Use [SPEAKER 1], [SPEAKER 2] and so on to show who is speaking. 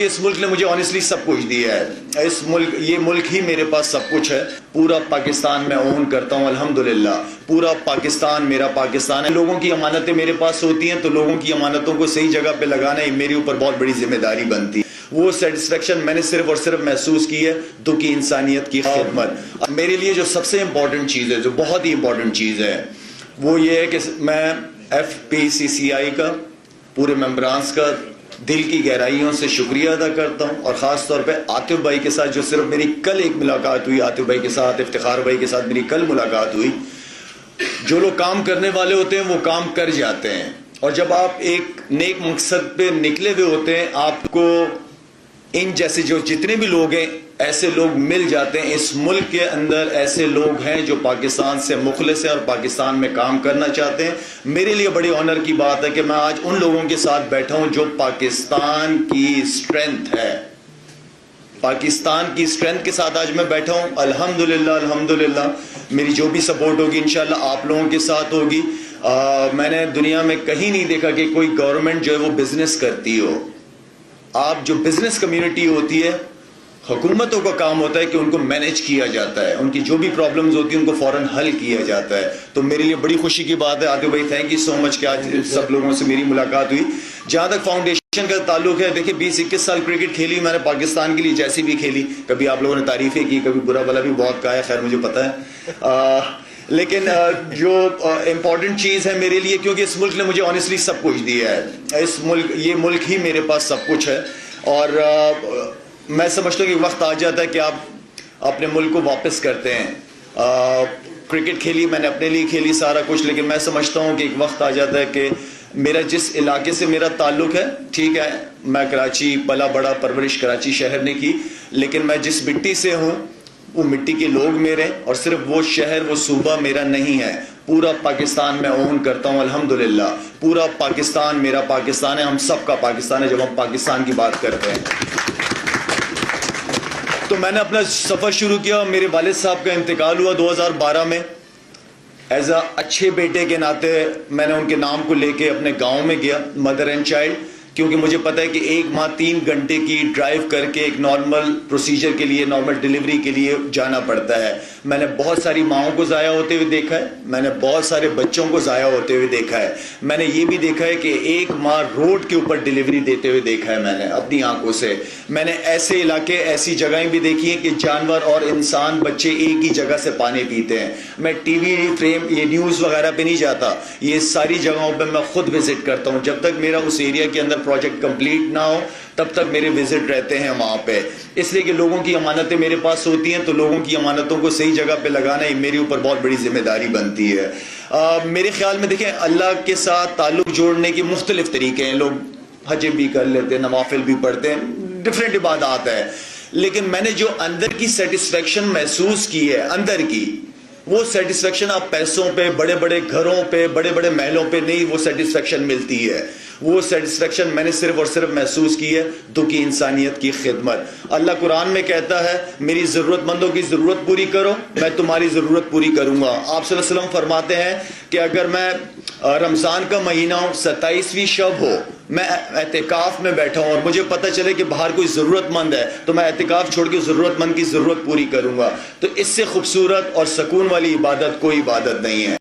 [SPEAKER 1] اس ملک نے مجھے آنیسٹلی سب کچھ دیا ہے. یہ ملک ہی میرے پاس سب کچھ ہے. پورا پاکستان میں اون کرتا ہوں الحمدللہ. پورا پاکستان میرا پاکستان ہے. لوگوں کی امانتیں میرے پاس ہوتی ہیں تو لوگوں کی امانتوں کو صحیح جگہ پہ لگانا ہی میرے اوپر بہت بڑی ذمہ داری بنتی ہے. وہ سیٹسفیکشن میں نے صرف اور صرف محسوس کی ہے دکھی انسانیت کی خدمت. میرے لیے جو سب سے امپورٹنٹ چیز ہے, جو بہت ہی امپورٹنٹ چیز ہے, وہ یہ ہے کہ میں FPCCI کا, پورے ممبرانس کا دل کی گہرائیوں سے شکریہ ادا کرتا ہوں, اور خاص طور پہ عاطف بھائی کے ساتھ جو صرف میری کل ایک ملاقات ہوئی, عاطف بھائی کے ساتھ, افتخار بھائی کے ساتھ میری کل ملاقات ہوئی. جو لوگ کام کرنے والے ہوتے ہیں وہ کام کر جاتے ہیں, اور جب آپ ایک نیک مقصد پہ نکلے ہوئے ہوتے ہیں آپ کو ان جیسے جو جتنے بھی لوگ ہیں ایسے لوگ مل جاتے ہیں. اس ملک کے اندر ایسے لوگ ہیں جو پاکستان سے مخلص ہیں اور پاکستان میں کام کرنا چاہتے ہیں. میرے لیے بڑی آنر کی بات ہے کہ میں آج ان لوگوں کے ساتھ بیٹھا ہوں جو پاکستان کی اسٹرینتھ ہے. پاکستان کی اسٹرینتھ کے ساتھ آج میں بیٹھا ہوں. الحمدللہ الحمدللہ میری جو بھی سپورٹ ہوگی انشاءاللہ آپ لوگوں کے ساتھ ہوگی. میں نے دنیا میں کہیں نہیں دیکھا کہ کوئی گورنمنٹ جو ہے وہ بزنس کرتی ہو. آپ جو بزنس کمیونٹی ہوتی ہے, حکومتوں کا کام ہوتا ہے کہ ان کو مینیج کیا جاتا ہے, ان کی جو بھی پرابلمز ہوتی ہیں ان کو فوراً حل کیا جاتا ہے. تو میرے لیے بڑی خوشی کی بات ہے. عاطف بھائی تھینک یو سو مچ کہ آج سب لوگوں سے میری ملاقات ہوئی. جہاں تک فاؤنڈیشن کا تعلق ہے, دیکھیں 20-21 سال کرکٹ کھیلی میں نے پاکستان کے لیے, جیسی بھی کھیلی. کبھی آپ لوگوں نے تعریفیں کی, کبھی برا بھلا بھی بہت کہا ہے, خیر مجھے پتہ ہے. لیکن جو امپورٹنٹ چیز ہے میرے لیے, کیونکہ اس ملک نے مجھے آنیسٹلی سب کچھ دیا ہے. یہ ملک ہی میرے پاس سب کچھ ہے, اور میں سمجھتا ہوں کہ وقت آ جاتا ہے کہ آپ اپنے ملک کو واپس کرتے ہیں. کرکٹ کھیلی میں نے اپنے لیے کھیلی سارا کچھ, لیکن میں سمجھتا ہوں کہ ایک وقت آ جاتا ہے کہ میرا جس علاقے سے میرا تعلق ہے, ٹھیک ہے میں کراچی پلا بڑا, پرورش کراچی شہر نے کی, لیکن میں جس مٹی سے ہوں وہ مٹی کے لوگ میرے, اور صرف وہ شہر وہ صوبہ میرا نہیں ہے. پورا پاکستان میں اون کرتا ہوں الحمدللہ. پورا پاکستان میرا پاکستان ہے, ہم سب کا پاکستان ہے جب ہم پاکستان کی بات کرتے ہیں. تو میں نے اپنا سفر شروع کیا, میرے والد صاحب کا انتقال ہوا 2012 میں. ایز اے اچھے بیٹے کے ناطے میں نے ان کے نام کو لے کے اپنے گاؤں میں گیا, مدر اینڈ چائلڈ, کیونکہ مجھے پتا ہے کہ 1 ماہ 3 گھنٹے کی ڈرائیو کر کے ایک نارمل پروسیجر کے لیے, نارمل ڈیلیوری کے لیے جانا پڑتا ہے. میں نے بہت ساری ماؤں کو ضائع ہوتے ہوئے دیکھا ہے, میں نے بہت سارے بچوں کو ضائع ہوتے ہوئے دیکھا ہے. میں نے یہ بھی دیکھا ہے کہ 1 ماہ روڈ کے اوپر ڈیلیوری دیتے ہوئے دیکھا ہے میں نے اپنی آنکھوں سے. میں نے ایسے علاقے, ایسی جگہیں بھی دیکھی ہیں کہ جانور اور انسان بچے ایک ہی جگہ سے پانی پیتے ہیں. میں ٹی وی فریم یہ نیوز وغیرہ پہ نہیں جاتا, یہ ساری جگہوں پہ میں خود وزٹ کرتا ہوں. جب تک میرا اس ایریا کے اندر پروجیکٹ کمپلیٹ نہ ہو تب تک میرے وزٹ رہتے ہیں وہاں پہ. اس لیے کہ لوگوں کی امانتیں میرے پاس ہوتی ہیں تو لوگوں کی امانتوں کو صحیح جگہ پہ لگانا ہی میرے اوپر بہت بڑی ذمہ داری بنتی ہے. میرے خیال میں دیکھیں اللہ کے ساتھ تعلق جوڑنے کے مختلف طریقے ہیں. لوگ حج بھی کر لیتے ہیں, نوافل بھی پڑھتے ہیں, ڈفرینٹ عبادات ہے, لیکن میں نے جو اندر کی سیٹسفیکشن محسوس کی ہے اندر کی, وہ سیٹسفیکشن آپ پیسوں پہ, بڑے بڑے گھروں پہ, بڑے بڑے محلوں پہ نہیں وہ سیٹسفیکشن ملتی ہے. وہ سیٹسفیکشن میں نے صرف اور صرف محسوس کی ہے دکھی انسانیت کی خدمت. اللہ قرآن میں کہتا ہے میری ضرورت مندوں کی ضرورت پوری کرو, میں تمہاری ضرورت پوری کروں گا. آپ صلی اللہ علیہ وسلم فرماتے ہیں کہ اگر میں رمضان کا مہینہ ہوں, 27ویں شب ہو, میں اعتکاف میں بیٹھا ہوں اور مجھے پتہ چلے کہ باہر کوئی ضرورت مند ہے, تو میں اعتکاف چھوڑ کے ضرورت مند کی ضرورت پوری کروں گا. تو اس سے خوبصورت اور سکون والی عبادت کوئی عبادت نہیں ہے.